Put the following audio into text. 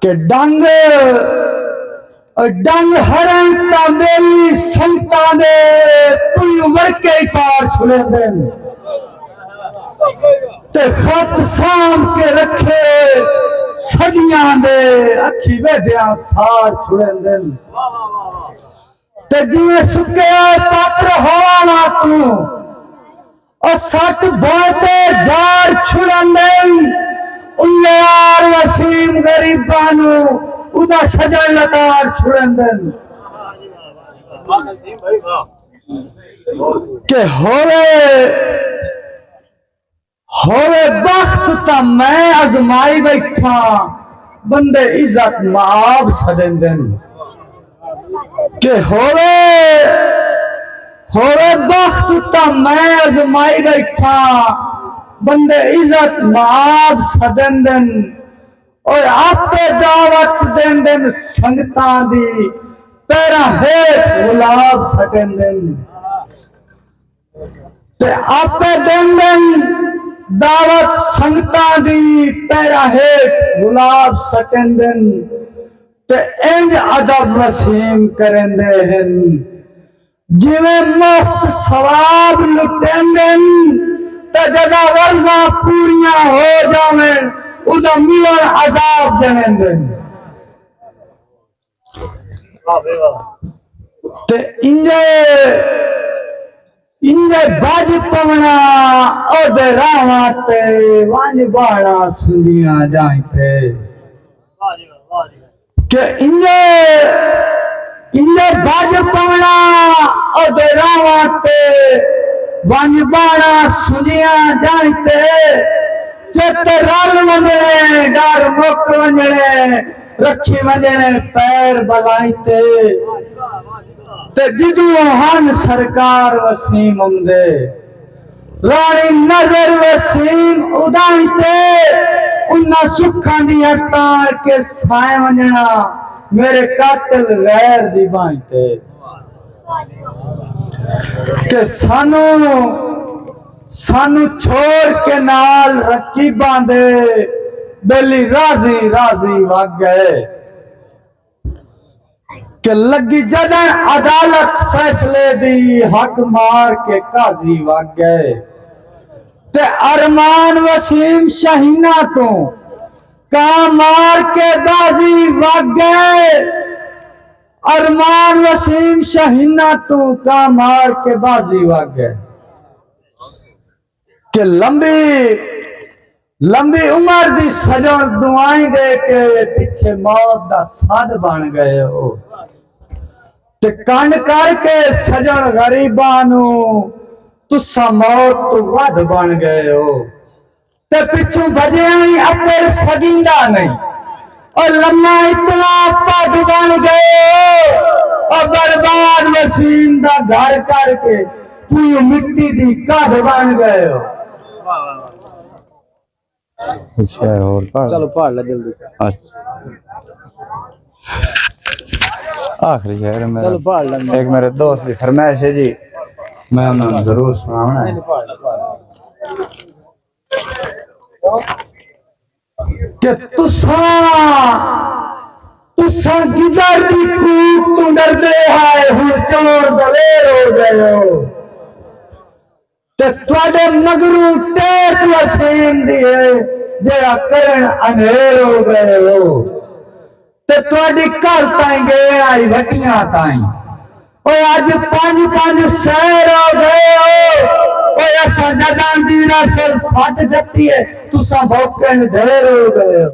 के डंग डंग हरण ताबेली संता दे तू वर्के पार छुड़े दिन ते खत साम के रखे सदियां दे अखी वेदियां सार छुड़े दिन ते जिवें सुके पात्र होवा तू और सट बोते जार छुड़न दिन उन्ने यार वसीम गरीबानू उदा सजन लतार छुड़न दिन के होवे वक्त ता मैं आजमाई बैठा बंदे इज्जत माब सदन दिन के होवे वक्त ता मैं आजमाई बैठा बंदे इज्जत माब सदन दिन और आपे दावत देन दिन संगतां दी पैरा हेठ गुलाब सकन दिन ते आपे देन दिन दावत संगतां दी पैरा हेठ गुलाब सकन दिन ते इंज अदब वसीम करंदे हन जिवें मुफ्त सवाब लुटेंदन ते जदा गर्जा पूरियां हो जावें उदा मिलन अजाब देंदन ते इंजे बाज पवना ओदे रावा ते वांज बाड़ा सुंदियां जाते के इंजे बाज पवना ओदे रावा ते वांज बाड़ा सुंदियां जाते चेते रल वंजने डर मुक वंजने रखी वंजने पैर बलाइते ते जिदू हन सरकार वसीम उमदे रानी नजर वसीम उदाइते उन्ना सुखा दी तार के साए वंजना मेरे कातिल गैर दी बाइते के सानू छोड़ के नाल रकीबां दे बेली राजी राजी वग गए के लगी जदा अदालत फैसले दी हक मार के काजी वग गए ते अरमान वसीम शहीना तो का मार के बाजी वग गए अरमान वसीम शहीना तो का मार के बाजी वग गए के लंबी उम्र दी सजन दुआएं दे के पीछे मौत दा साध बन गए हो ते कंड करके सजन गरीबां नू तुसा मौत तो वध बन गए हो ते पिछू भजे अपर सगिंदा नहीं और लम्मा इतना पद बन गए और बर्बाद वसीम दा घर करके पूरी मिट्टी दी कद बन गए हो और चलो पढ़ ले जल्दी आखिरी शेर है चलो पढ़ ले एक मेरे दोस्त की फरमाइश है जी मैं उन्हें जरूर सुनाऊंगा कि तुसा गिदर दी कूक तू डरदे आए हुन चोर दलेर हो गए हो ते तुहाडे मगरू टेक वसीम दी है जेड़ा करण अनेर हो गए हो ते तुहाडी घर ताई गए आई वटियां ताई ओए अज 5-5 शहर हो गए हो ओए असा जदां दी रफल सट जती है तुसा भौकन ढेर हो गए हो।